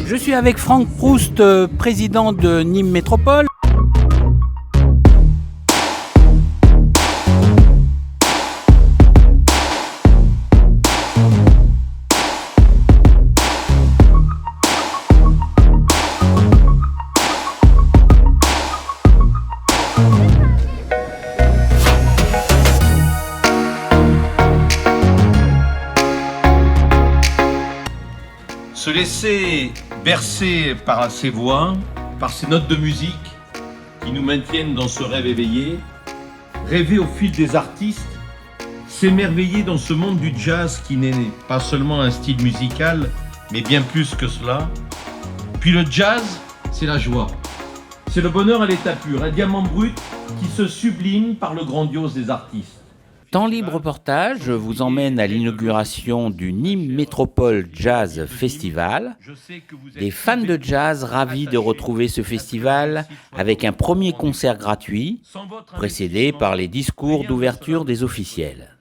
Je suis avec Franck Proust, président de Nîmes Métropole. Se laisser bercer par ces voix, par ces notes de musique qui nous maintiennent dans ce rêve éveillé, rêver au fil des artistes, s'émerveiller dans ce monde du jazz qui n'est pas seulement un style musical, mais bien plus que cela. Puis le jazz, c'est la joie, c'est le bonheur à l'état pur, un diamant brut qui se sublime par le grandiose des artistes. Temps libre reportage vous emmène à l'inauguration du Nîmes Métropole Jazz Festival. Des fans de jazz ravis de retrouver ce festival avec un premier concert gratuit, précédé par les discours d'ouverture des officiels.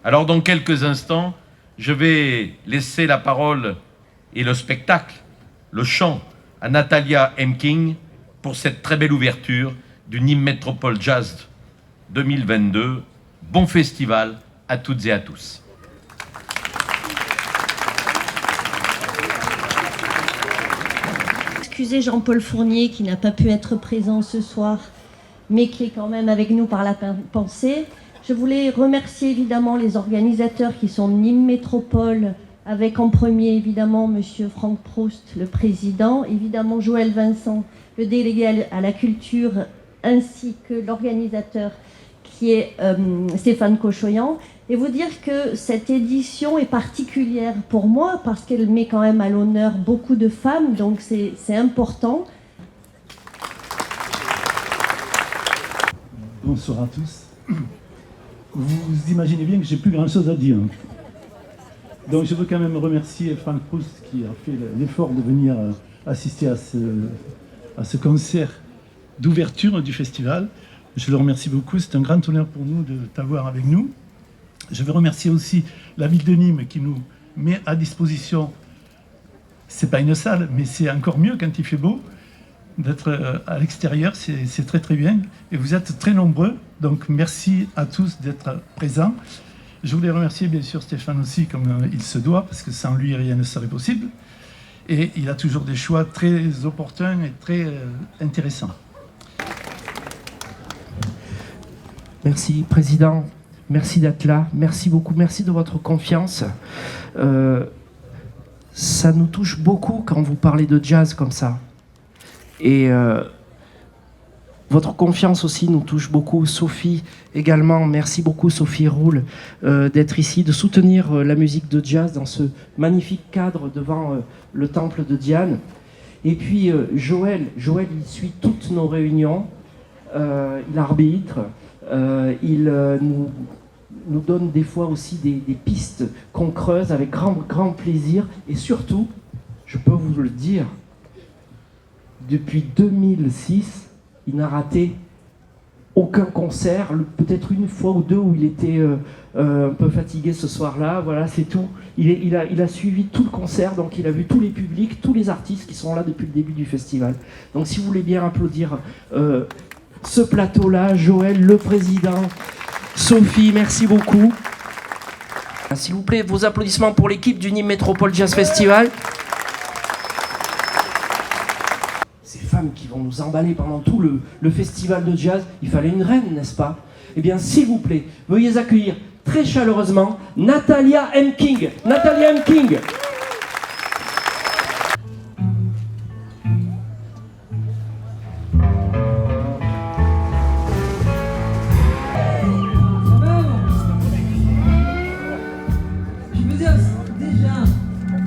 Alors dans quelques instants, je vais laisser la parole et le spectacle, le chant à Natalia Hemking pour cette très belle ouverture du Nîmes Métropole Jazz 2022. Bon festival à toutes et à tous. Excusez Jean-Paul Fournier qui n'a pas pu être présent ce soir, mais qui est quand même avec nous par la pensée. Je voulais remercier évidemment les organisateurs qui sont Nîmes Métropole, avec en premier évidemment Monsieur Franck Proust, le président, évidemment Joël Vincent, le délégué à la culture, ainsi que l'organisateur qui est Stéphane Cochoyan, et vous dire que cette édition est particulière pour moi parce qu'elle met quand même à l'honneur beaucoup de femmes, donc c'est important. Bonsoir à tous. Vous imaginez bien que j'ai plus grand chose à dire. Donc je veux quand même remercier Franck Proust qui a fait l'effort de venir assister à ce concert d'ouverture du festival. Je le remercie beaucoup, c'est un grand honneur pour nous de t'avoir avec nous. Je veux remercier aussi la ville de Nîmes qui nous met à disposition, c'est pas une salle, mais c'est encore mieux quand il fait beau, d'être à l'extérieur, c'est très très bien. Et vous êtes très nombreux, donc merci à tous d'être présents. Je voulais remercier bien sûr Stéphane aussi, comme il se doit, parce que sans lui rien ne serait possible. Et il a toujours des choix très opportuns et très intéressants. Merci, Président. Merci d'être là. Merci beaucoup. Merci de votre confiance. Ça nous touche beaucoup quand vous parlez de jazz comme ça. Et votre confiance aussi nous touche beaucoup. Sophie également. Merci beaucoup, Sophie Roule, d'être ici, de soutenir la musique de jazz dans ce magnifique cadre devant le temple de Diane. Et puis Joël, il suit toutes nos réunions. Il arbitre. Il nous donne des fois aussi des pistes qu'on creuse avec grand plaisir. Et surtout, je peux vous le dire, depuis 2006, il n'a raté aucun concert, peut-être une fois ou deux où il était un peu fatigué ce soir-là. Voilà, c'est tout. Il a suivi tout le concert, donc il a vu tous les publics, tous les artistes qui sont là depuis le début du festival. Donc si vous voulez bien applaudir ce plateau-là, Joël, le président, Sophie, merci beaucoup. S'il vous plaît, vos applaudissements pour l'équipe du Nîmes Métropole Jazz Festival. Ces femmes qui vont nous emballer pendant tout le festival de jazz, il fallait une reine, n'est-ce pas? Eh bien, s'il vous plaît, veuillez accueillir très chaleureusement Natalia Hemking. Natalia Hemking.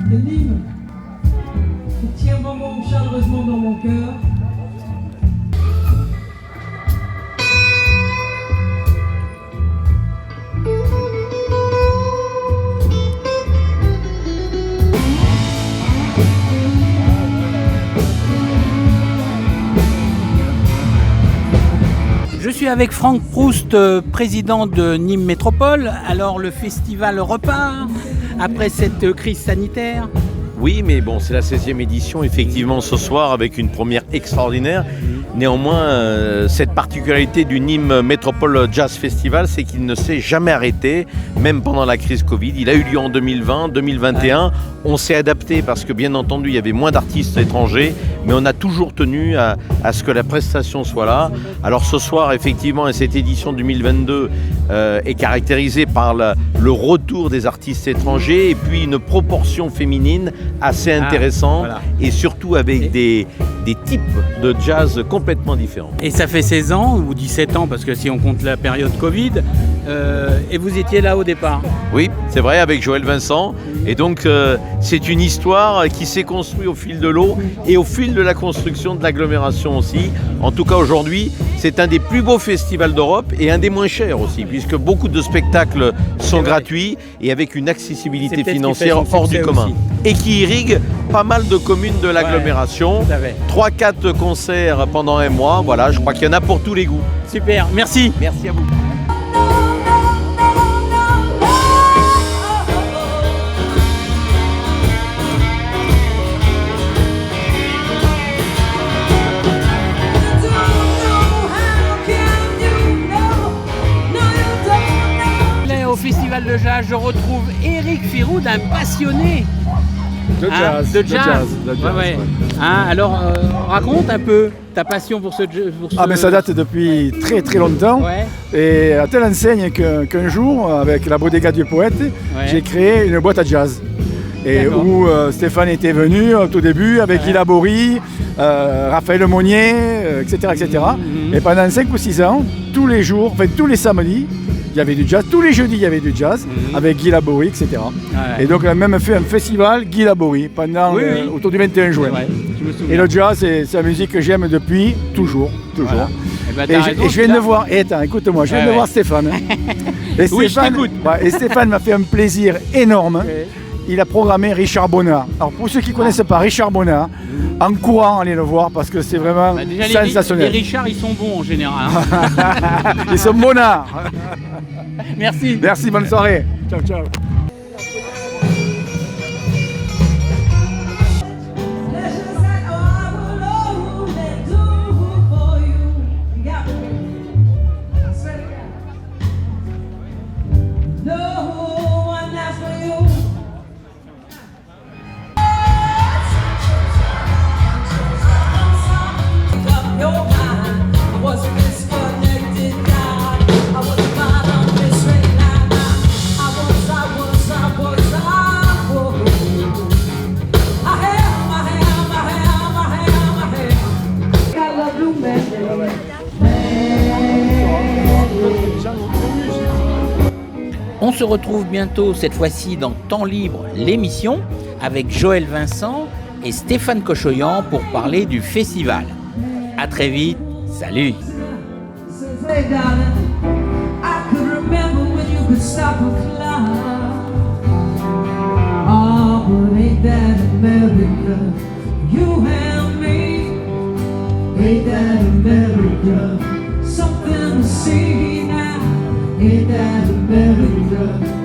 Nîmes, qui tient vraiment chaleureusement dans mon cœur. Je suis avec Franck Proust, président de Nîmes Métropole. Alors le festival repart après cette crise sanitaire. Oui, mais bon, c'est la 16e édition, effectivement, ce soir, avec une première extraordinaire. Néanmoins, cette particularité du Nîmes Métropole Jazz Festival, c'est qu'il ne s'est jamais arrêté, même pendant la crise Covid. Il a eu lieu en 2020, 2021. On s'est adapté parce que, bien entendu, il y avait moins d'artistes étrangers, mais on a toujours tenu à ce que la prestation soit là. Alors ce soir, effectivement, et cette édition 2022 est caractérisée par le retour des artistes étrangers et puis une proportion féminine assez intéressante, voilà. Et surtout avec des types de jazz complètement différents. Et ça fait 16 ans ou 17 ans, parce que si on compte la période Covid, et vous étiez là au départ. Oui, c'est vrai, avec Joël Vincent. Et donc, c'est une histoire qui s'est construite au fil de l'eau et au fil de la construction de l'agglomération aussi. En tout cas, aujourd'hui, c'est un des plus beaux festivals d'Europe et un des moins chers aussi, puisque beaucoup de spectacles sont gratuits et avec une accessibilité financière hors du commun. Aussi. Et qui irrigue pas mal de communes de l'agglomération. 3-4 concerts pendant un mois. Voilà, je crois qu'il y en a pour tous les goûts. Super, merci. Merci à vous. Au Festival de Jazz, je retrouve Éric Firoud, un passionné de jazz. De jazz. Ouais. Hein, alors, raconte un peu ta passion pour ce jeu. Ah, mais ça date depuis très très longtemps. Ouais. Et à telle enseigne qu'un jour, avec la Bodega du Poète, j'ai créé une boîte à jazz. Et où Stéphane était venu au tout début avec Guy Laborie, Raphaël Monnier, etc. etc. Et pendant 5 ou 6 ans, tous les jours, enfin tous les samedis, il y avait du jazz, tous les jeudis il y avait du jazz avec Guy Laborie, etc. Et donc on a même fait un festival Guy Laborie pendant autour du 21 juin. Et le jazz, c'est la musique que j'aime depuis toujours. Voilà. Et je viens de voir, écoute-moi, je viens de voir Stéphane. Et oui, je t'écoute. Et Stéphane m'a fait un plaisir énorme. Il a programmé Richard Bonnard. Alors pour ceux qui ne connaissent pas Richard Bonnard, en courant, allez le voir parce que c'est vraiment sensationnel. Les Richards, ils sont bons en général. Ils sont bonnards. Merci. Merci, bonne soirée. Ciao, ciao. On se retrouve bientôt, cette fois-ci dans Temps Libre, l'émission, avec Joël Vincent et Stéphane Cochoyan pour parler du festival. À très vite, salut. Something to see now in that America.